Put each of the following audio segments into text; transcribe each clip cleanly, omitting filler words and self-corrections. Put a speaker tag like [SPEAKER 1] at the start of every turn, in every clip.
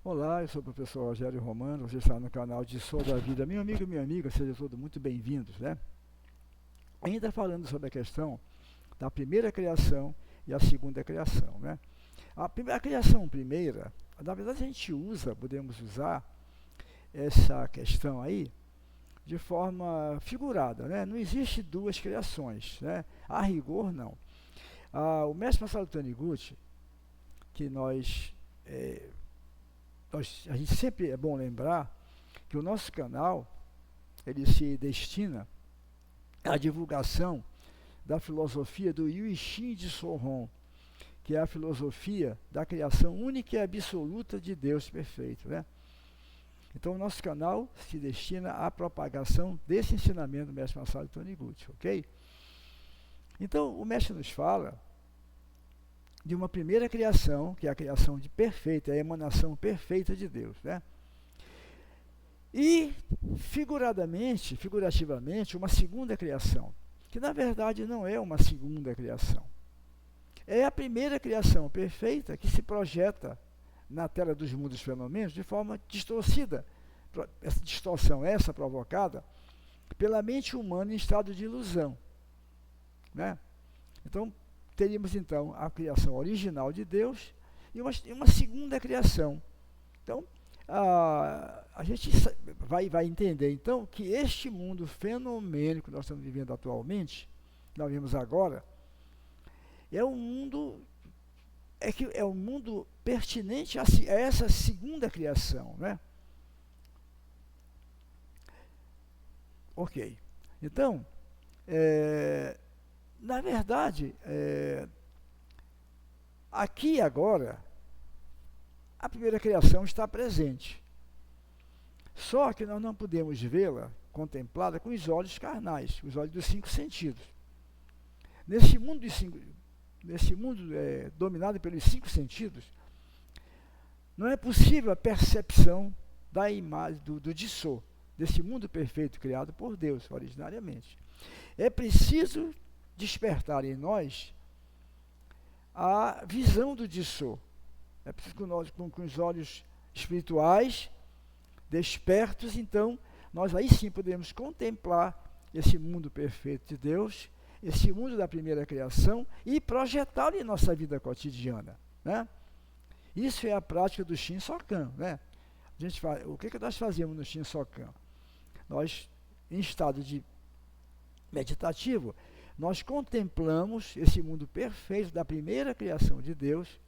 [SPEAKER 1] Olá, eu sou o professor Rogério Romano, você está no canal de Sou da Vida. Meu amigo e minha amiga, sejam todos muito bem-vindos, né? Ainda falando sobre a questão da primeira criação e a segunda criação, né? A criação primeira, na verdade a gente podemos usar essa questão aí de forma figurada, né? Não existe duas criações, né? A rigor, não. O mestre Masaru Taniguchi, que a gente sempre é bom lembrar que o nosso canal ele se destina à divulgação da filosofia do Yuishin de Sohon, que é a filosofia da criação única e absoluta de Deus perfeito, né? Então o nosso canal se destina à propagação desse ensinamento do mestre Masaru Taniguchi, ok? Então o mestre nos fala de uma primeira criação, que é a criação de perfeita, a emanação perfeita de Deus, né? E, figurativamente, uma segunda criação, que na verdade não é uma segunda criação. É a primeira criação perfeita que se projeta na tela dos mundos fenômenos de forma distorcida. Essa distorção, essa provocada pela mente humana em estado de ilusão, né? Então, teríamos então a criação original de Deus e uma segunda criação. Então, a gente vai entender então que este mundo fenomênico que nós estamos vivendo atualmente, nós vemos agora, é um mundo é um mundo pertinente a essa segunda criação, né? Ok. Então, na verdade, aqui agora, a primeira criação está presente. Só que nós não podemos vê-la, contemplá-la com os olhos carnais, os olhos dos cinco sentidos. Nesse mundo dominado pelos cinco sentidos, não é possível a percepção da imagem, do Dissô, desse mundo perfeito criado por Deus originariamente. É preciso despertar em nós a visão do Dissô. É preciso que nós, com os olhos espirituais despertos, então, nós aí sim podemos contemplar esse mundo perfeito de Deus, esse mundo da primeira criação e projetá-lo em nossa vida cotidiana, né? Isso é a prática do Shinsokan, né? O que nós fazemos no Shinsokan? Nós, em estado de meditativo, nós contemplamos esse mundo perfeito da primeira criação de Deus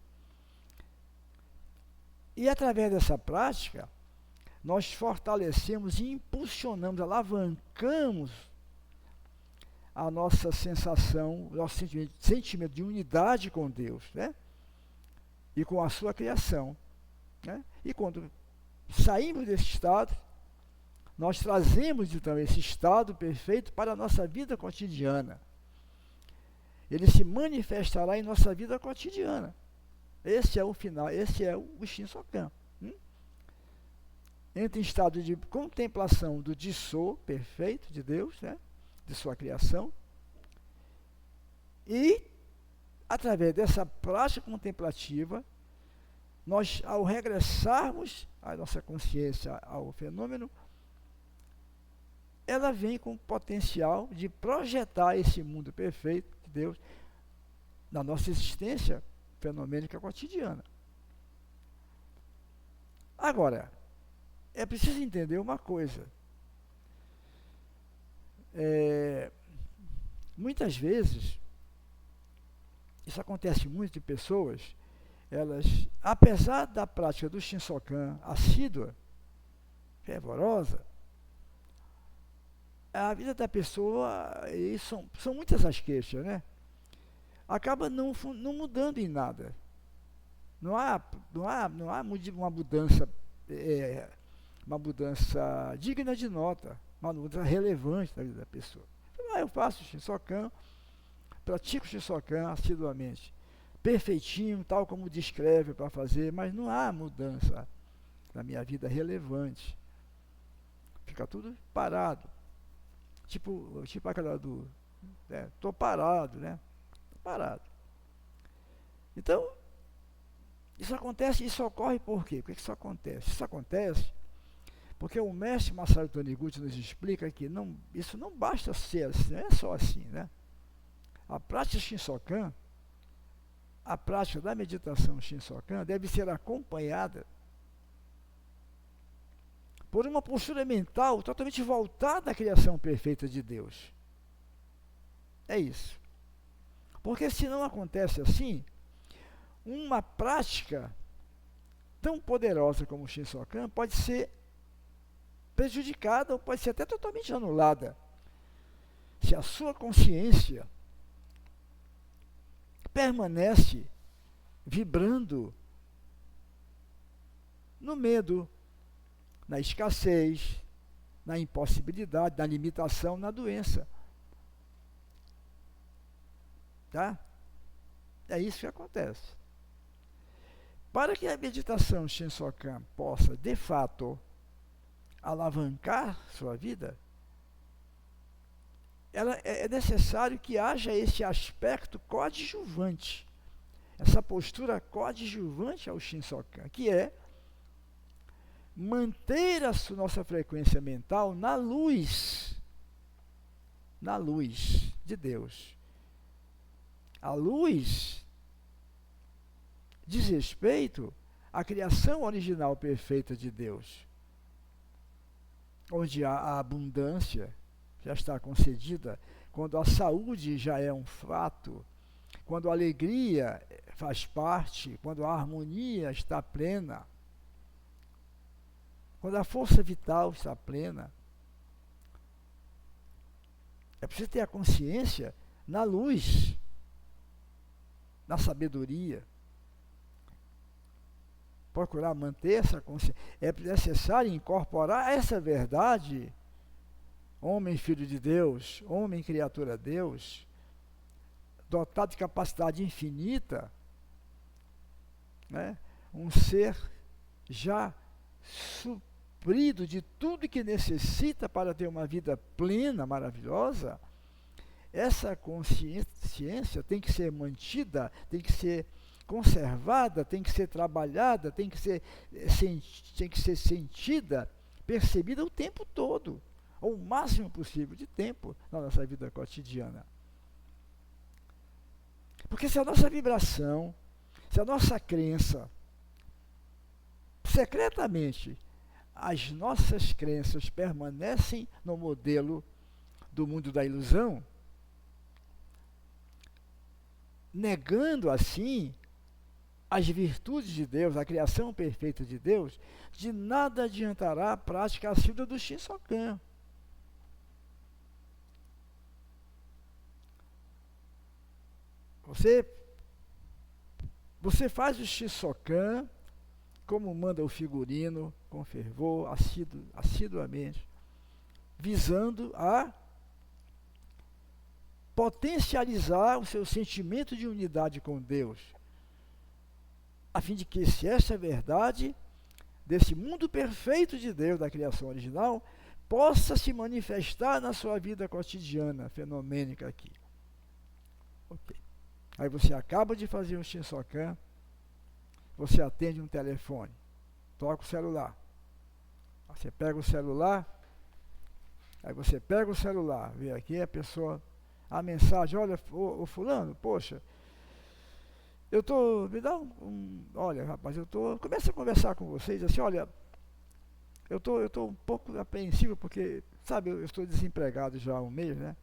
[SPEAKER 1] e, através dessa prática, nós fortalecemos e impulsionamos, alavancamos a nossa sensação, o nosso sentimento de unidade com Deus, né? E com a sua criação, né? E quando saímos desse estado, nós trazemos então esse estado perfeito para a nossa vida cotidiana. Ele se manifestará em nossa vida cotidiana. Esse é o final, esse é o Shinsokan. Entra em estado de contemplação do Dissô perfeito de Deus, né? De sua criação. E, através dessa prática contemplativa, nós, ao regressarmos a nossa consciência ao fenômeno, ela vem com o potencial de projetar esse mundo perfeito de Deus na nossa existência fenomênica cotidiana. Agora, é preciso entender uma coisa. Muitas vezes, isso acontece muito de pessoas, elas, apesar da prática do Shinsokan assídua, fervorosa, a vida da pessoa, e são muitas as queixas, né? Acaba não mudando em nada. Não há uma mudança, uma mudança digna de nota, uma mudança relevante na vida da pessoa. Eu faço Shinsokan, pratico Shinsokan assiduamente, perfeitinho, tal como descreve para fazer, mas não há mudança na minha vida relevante. Fica tudo parado. Tipo aquela tô parado, né? Tô parado. Então, Isso acontece, isso ocorre por quê? Por que isso acontece? Isso acontece porque o mestre Masaru Taniguchi nos explica que isso não basta ser assim, não é só assim, né? A prática Shinsokan, a prática da meditação Shinsokan deve ser acompanhada por uma postura mental totalmente voltada à criação perfeita de Deus. É isso. Porque se não acontece assim, uma prática tão poderosa como o Shinsokan pode ser prejudicada ou pode ser até totalmente anulada. Se a sua consciência permanece vibrando no medo, na escassez, na impossibilidade, na limitação, na doença. Tá? É isso que acontece. Para que a meditação Shinsokan possa, de fato, alavancar sua vida, é necessário que haja esse aspecto coadjuvante, essa postura coadjuvante ao Shinsokan, que é manter nossa frequência mental na luz de Deus. A luz diz respeito à criação original perfeita de Deus, onde a abundância já está concedida, quando a saúde já é um fato, quando a alegria faz parte, quando a harmonia está plena, quando a força vital está plena. É preciso ter a consciência na luz, na sabedoria. Procurar manter essa consciência. É necessário incorporar essa verdade, homem filho de Deus, homem criatura de Deus, dotado de capacidade infinita, né? Um ser já suprido de tudo que necessita para ter uma vida plena, maravilhosa. Essa consciência tem que ser mantida, tem que ser conservada, tem que ser trabalhada, tem que ser sentida, percebida o tempo todo, ou o máximo possível de tempo na nossa vida cotidiana. Porque se a nossa vibração, se a nossa crença, secretamente, as nossas crenças permanecem no modelo do mundo da ilusão, negando assim as virtudes de Deus, a criação perfeita de Deus, de nada adiantará a prática assídua do Shinsokan. Você faz o Shinsokan como manda o figurino, com fervor, assiduamente, visando a potencializar o seu sentimento de unidade com Deus, a fim de que, se essa verdade desse mundo perfeito de Deus, da criação original, possa se manifestar na sua vida cotidiana, fenomênica aqui. Ok. Aí você acaba de fazer um Shinsokan, você atende um telefone, toca o celular. Você pega o celular, aí você pega o celular, vê aqui a pessoa, a mensagem, olha, ô fulano, poxa, olha rapaz, começa a conversar com vocês, assim, olha, eu tô um pouco apreensivo porque, sabe, eu estou desempregado já há um mês, né?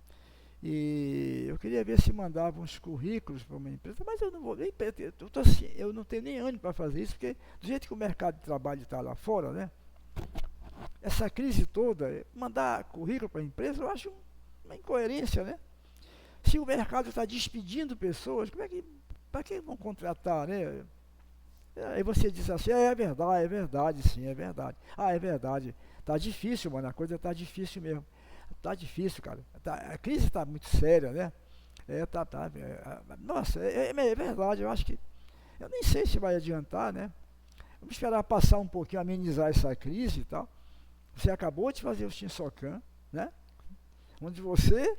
[SPEAKER 1] E eu queria ver se mandava uns currículos para uma empresa, mas eu não vou nem, eu não tenho nem ânimo para fazer isso, porque do jeito que o mercado de trabalho está lá fora, né? Essa crise toda, mandar currículo para a empresa, eu acho uma incoerência, né? Se o mercado está despedindo pessoas, para que vão contratar, né? Aí você diz assim, é verdade, sim, é verdade. Ah, é verdade, está difícil, mano, a coisa está difícil mesmo. Tá difícil, cara. A crise está muito séria, né? Nossa, é verdade, eu acho que... Eu nem sei se vai adiantar, né? Vamos esperar passar um pouquinho, amenizar essa crise e tal. Você acabou de fazer o Shinsokan, né? Onde você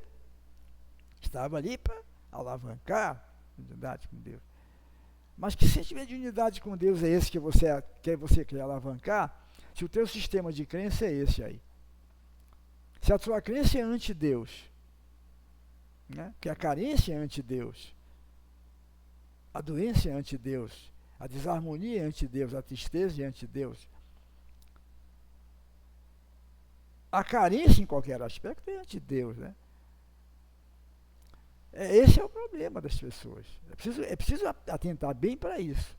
[SPEAKER 1] estava ali para alavancar a unidade com Deus. Mas que sentimento de unidade com Deus é esse que você quer alavancar, se o teu sistema de crença é esse aí? Se a tua crença é anti-Deus, né? Que a carência é anti-Deus, a doença é anti-Deus, a desarmonia é anti-Deus, a tristeza é anti-Deus. A carência em qualquer aspecto é anti-Deus, né? Esse é o problema das pessoas. É preciso atentar bem para isso.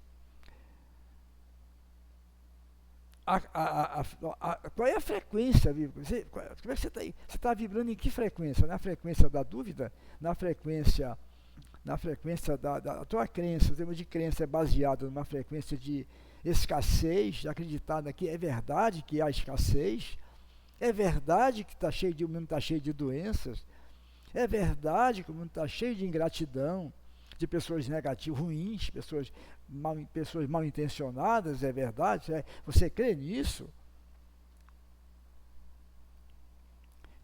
[SPEAKER 1] Qual é a frequência? Como é que você está aí? Você está vibrando em que frequência? Na frequência da dúvida? Na frequência da tua crença? O termo de crença é baseado numa frequência de escassez, de acreditar que é verdade que há escassez, é verdade que o mundo está cheio de doenças, é verdade que o mundo está cheio de ingratidão, de pessoas negativas, ruins, pessoas mal intencionadas, é verdade? Você crê nisso?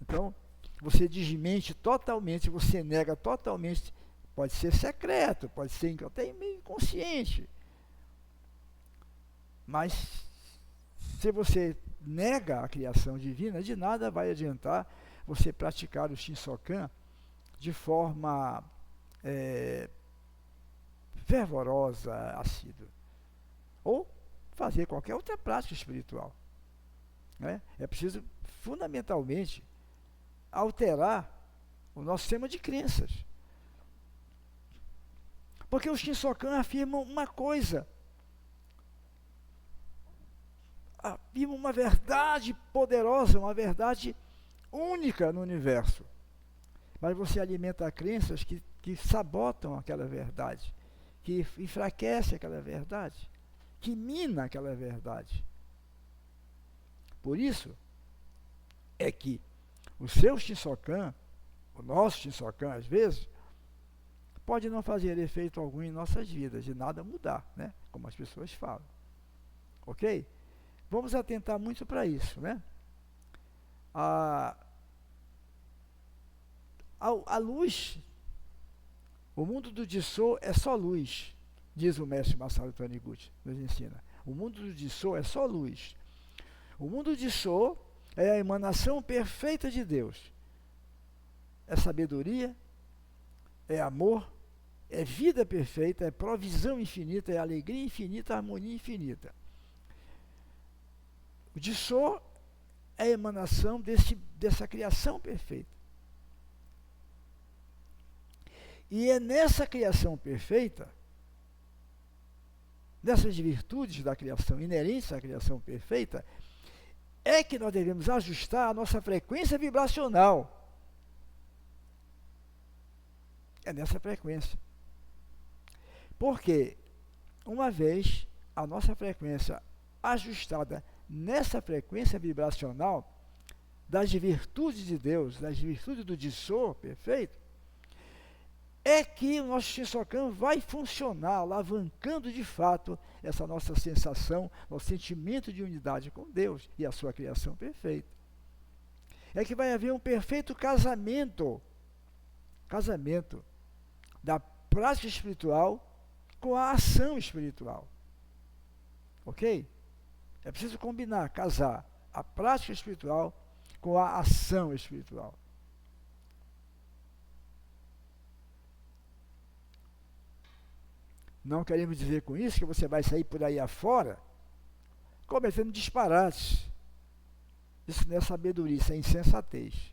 [SPEAKER 1] Então, você desmente totalmente, você nega totalmente, pode ser secreto, pode ser até meio inconsciente, mas se você nega a criação divina, de nada vai adiantar você praticar o Shinsokan de forma fervorosa, assídua, ou fazer qualquer outra prática espiritual, né? É preciso, fundamentalmente, alterar o nosso sistema de crenças, porque os Shinsokan afirmam uma coisa, afirmam uma verdade poderosa, uma verdade única no universo, mas você alimenta crenças que sabotam aquela verdade, que enfraquece aquela verdade, que mina aquela verdade. Por isso é que o seu Shinsokan, o nosso Shinsokan, às vezes, pode não fazer efeito algum em nossas vidas, de nada mudar, né? Como as pessoas falam. Ok? Vamos atentar muito para isso, né? A luz, o mundo do Jisso é só luz, diz o mestre Masaru Taniguchi, nos ensina. O mundo do Jisso é só luz. O mundo do Jisso é a emanação perfeita de Deus. É sabedoria, é amor, é vida perfeita, é provisão infinita, é alegria infinita, harmonia infinita. O Jisso é a emanação dessa criação perfeita. E é nessa criação perfeita, nessas virtudes da criação, inerentes à criação perfeita, é que nós devemos ajustar a nossa frequência vibracional. É nessa frequência. Porque, uma vez a nossa frequência ajustada nessa frequência vibracional das virtudes de Deus, das virtudes do Jisso perfeito, é que o nosso Shinsokan vai funcionar, alavancando de fato essa nossa sensação, nosso sentimento de unidade com Deus e a sua criação perfeita. É que vai haver um perfeito casamento da prática espiritual com a ação espiritual. Ok? É preciso combinar, casar a prática espiritual com a ação espiritual. Não queremos dizer com isso que você vai sair por aí afora cometendo disparates. Isso não é sabedoria, isso é insensatez,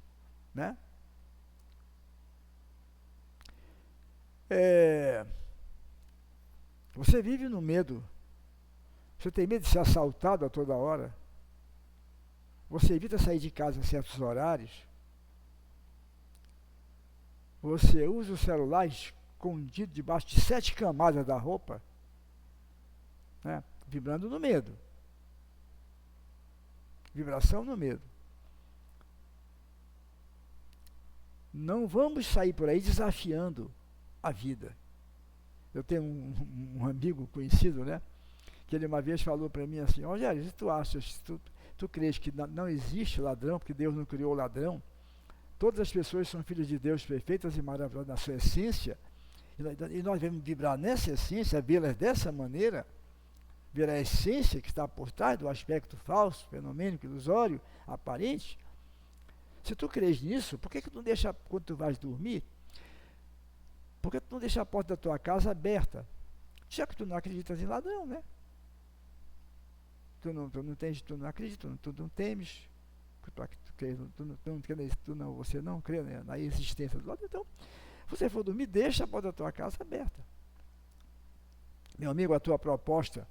[SPEAKER 1] né? Você vive no medo. Você tem medo de ser assaltado a toda hora. Você evita sair de casa em certos horários. Você usa o celular escondido debaixo de 7 camadas da roupa, né? Vibrando no medo. Vibração no medo. Não vamos sair por aí desafiando a vida. Eu tenho um amigo conhecido, né? Que ele uma vez falou para mim assim: Rogério, se tu achas, tu crês que não existe ladrão, porque Deus não criou ladrão, todas as pessoas são filhas de Deus perfeitas e maravilhosas na sua essência, E nós devemos vibrar nessa essência, vê-las dessa maneira, ver a essência que está por trás do aspecto falso, fenomênico, ilusório, aparente. Se tu crês nisso, por que tu não deixa, quando tu vais dormir, por que tu não deixa a porta da tua casa aberta? Já que tu não acreditas em ladrão, né? Tu não acredita, tu não temes, você não crê, né, na existência do ladrão. Então, se você for dormir, deixa a porta da tua casa aberta. Meu amigo, a tua proposta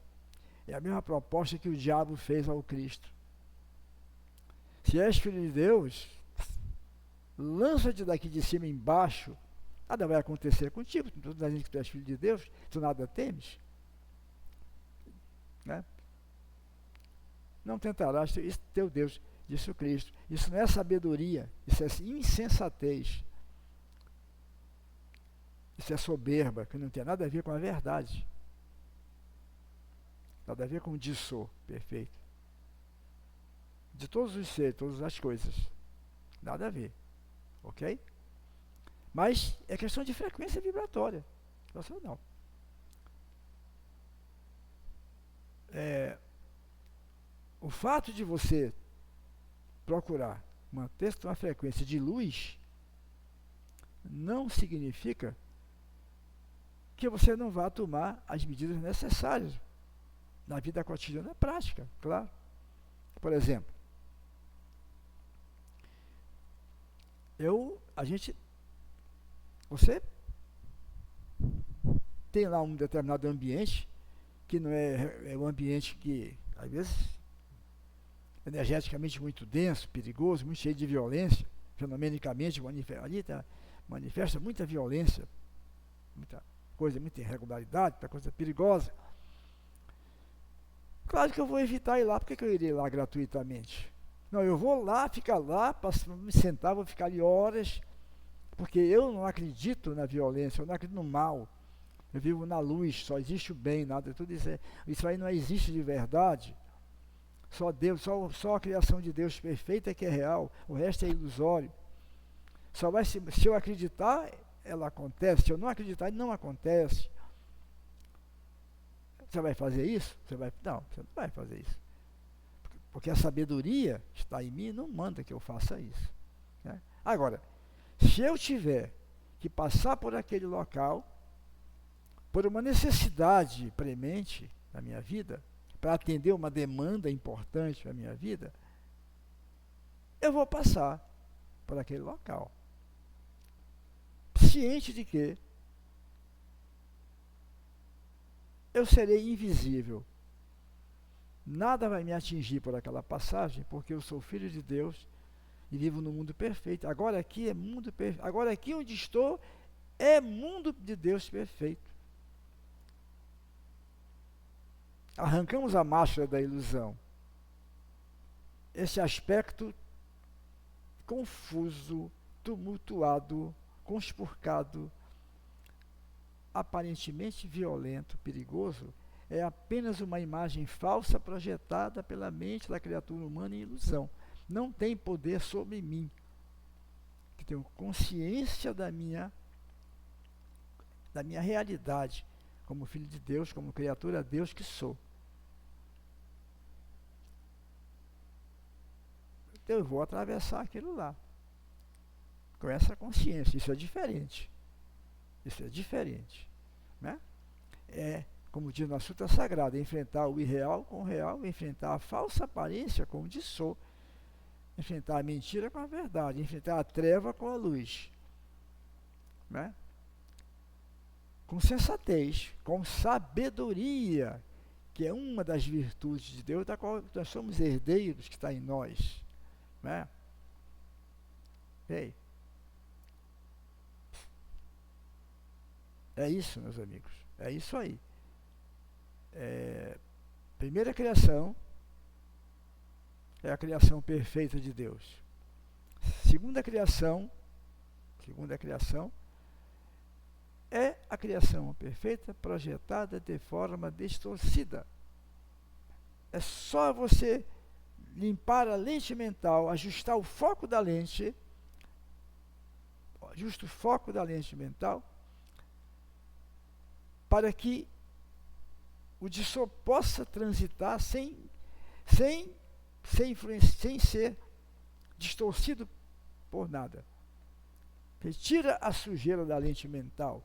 [SPEAKER 1] é a mesma proposta que o diabo fez ao Cristo. Se és filho de Deus, lança-te daqui de cima embaixo, nada vai acontecer contigo. Tu está dizendo que tu és filho de Deus, tu nada temes, né? Não tentarás teu Deus, disse o Cristo. Isso não é sabedoria, isso é insensatez. Isso é soberba, que não tem nada a ver com a verdade. Nada a ver com o dissô perfeito. De todos os seres, todas as coisas. Nada a ver. Ok? Mas é questão de frequência vibratória. Racional. O fato de você procurar manter-se uma frequência de luz não significa que você não vá tomar as medidas necessárias na vida cotidiana prática, claro. Por exemplo, você tem lá um determinado ambiente que não é um ambiente que, às vezes, energeticamente muito denso, perigoso, muito cheio de violência, fenomenicamente manifesta muita violência, muita coisa, muita irregularidade, muita coisa perigosa. Claro que eu vou evitar ir lá. Por que eu irei lá gratuitamente? Não, eu vou lá, ficar lá, para me sentar, vou ficar ali horas, porque eu não acredito na violência, eu não acredito no mal. Eu vivo na luz, só existe o bem, nada, tudo isso aí não existe de verdade. Só Deus, só a criação de Deus perfeita é que é real, o resto é ilusório. Se eu acreditar, ela acontece, se eu não acreditar, não acontece. Você vai fazer isso? Não, você não vai fazer isso. Porque a sabedoria está em mim, não manda que eu faça isso, né? Agora, se eu tiver que passar por aquele local, por uma necessidade premente na minha vida, para atender uma demanda importante na minha vida, eu vou passar por aquele local, ciente de que eu serei invisível. Nada vai me atingir por aquela passagem, porque eu sou filho de Deus e vivo no mundo perfeito. Agora aqui é mundo perfeito. Agora aqui onde estou é mundo de Deus perfeito. Arrancamos a máscara da ilusão. Esse aspecto confuso, tumultuado, conspurcado, aparentemente violento, perigoso, é apenas uma imagem falsa projetada pela mente da criatura humana em ilusão. Não tem poder sobre mim, que tenho consciência da minha realidade, como filho de Deus, como criatura de Deus que sou. Então eu vou atravessar aquilo lá, com essa consciência. Isso é diferente. Isso é diferente, né? Como diz na Sutra Sagrada, enfrentar o irreal com o real, enfrentar a falsa aparência com o dissô, enfrentar a mentira com a verdade, enfrentar a treva com a luz, né? Com sensatez, com sabedoria, que é uma das virtudes de Deus, da qual nós somos herdeiros, que está em nós, né? Ei, é isso, meus amigos, é isso aí. Primeira criação é a criação perfeita de Deus. Segunda criação é a criação perfeita projetada de forma distorcida. É só você limpar a lente mental, ajustar o foco da lente, ajusta o foco da lente mental, para que o dissô possa transitar sem ser distorcido por nada. Retira a sujeira da lente mental.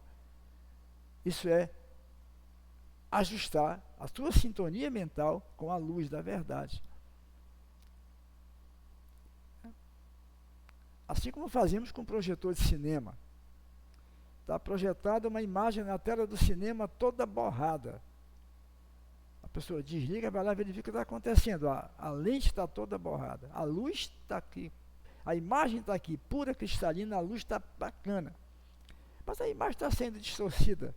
[SPEAKER 1] Isso é ajustar a tua sintonia mental com a luz da verdade. Assim como fazemos com o projetor de cinema. Está projetada uma imagem na tela do cinema toda borrada. A pessoa desliga, vai lá, verifica o que está acontecendo. A lente está toda borrada. A luz está aqui. A imagem está aqui, pura, cristalina, a luz está bacana. Mas a imagem está sendo distorcida.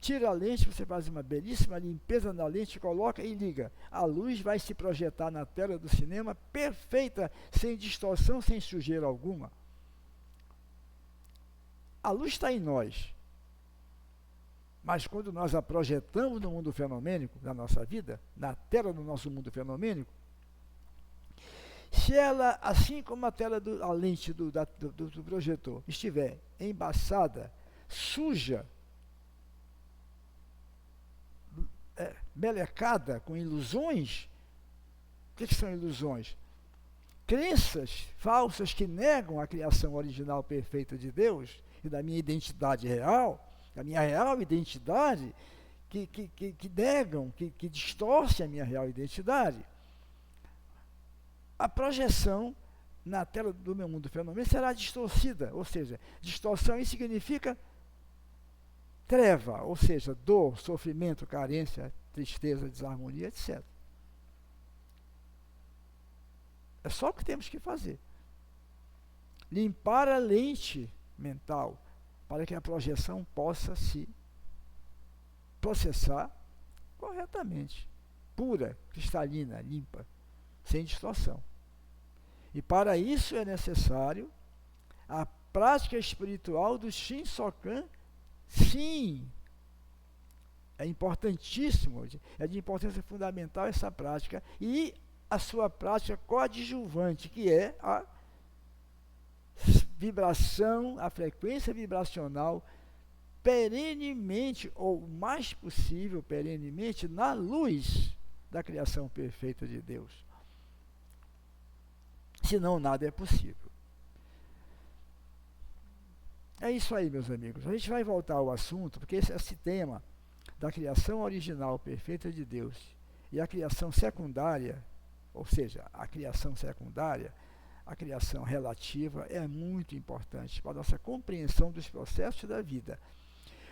[SPEAKER 1] Tira a lente, você faz uma belíssima limpeza na lente, coloca e liga. A luz vai se projetar na tela do cinema perfeita, sem distorção, sem sujeira alguma. A luz está em nós. Mas quando nós a projetamos no mundo fenomênico, na nossa vida, na tela do nosso mundo fenomênico, se ela, assim como a lente do projetor, estiver embaçada, suja, melecada, com ilusões, o que são ilusões? Crenças falsas que negam a criação original perfeita de Deus e da minha identidade real, da minha real identidade, que negam, que distorcem a minha real identidade. A projeção na tela do meu mundo fenomênico será distorcida, ou seja, distorção isso significa treva, ou seja, dor, sofrimento, carência, tristeza, desarmonia, etc. É só o que temos que fazer. Limpar a lente mental para que a projeção possa se processar corretamente, pura, cristalina, limpa, sem distorção. E para isso é necessário a prática espiritual do Shinsokan. Sim, é importantíssimo, é de importância fundamental essa prática e a sua prática coadjuvante, que é a vibração, a frequência vibracional perenemente, ou o mais possível perenemente, na luz da criação perfeita de Deus. Senão nada é possível. É isso aí, meus amigos. A gente vai voltar ao assunto, porque esse tema da criação original perfeita de Deus e a criação secundária, ou seja, a criação secundária, a criação relativa, é muito importante para a nossa compreensão dos processos da vida.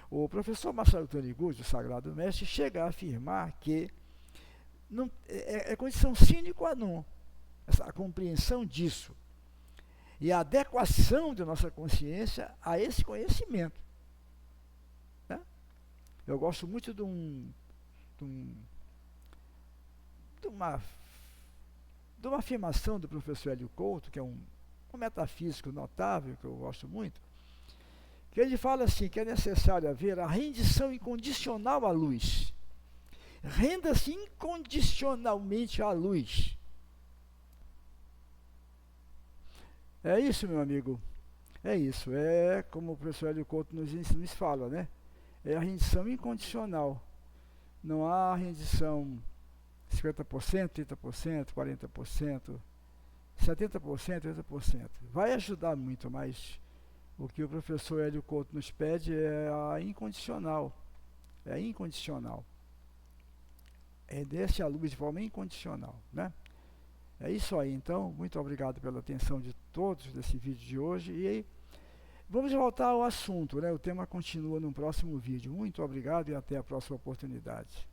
[SPEAKER 1] O professor Masaru Taniguchi, o Sagrado Mestre, chega a afirmar que não, é condição sine qua non, a compreensão disso e a adequação de nossa consciência a esse conhecimento. Né? Eu gosto muito de uma afirmação do professor Hélio Couto, que é um metafísico notável, que eu gosto muito, que ele fala assim, que é necessário haver a rendição incondicional à luz. Renda-se incondicionalmente à luz. É isso, meu amigo. É isso. É como o professor Hélio Couto nos fala, né? É a rendição incondicional. Não há rendição 50%, 30%, 40%, 70%, 80%. Vai ajudar muito, mas o que o professor Hélio Couto nos pede é a incondicional. É incondicional. É desce a luz de forma incondicional, né? É isso aí, então, muito obrigado pela atenção de todos nesse vídeo de hoje. E aí, vamos voltar ao assunto, né? O tema continua no próximo vídeo. Muito obrigado e até a próxima oportunidade.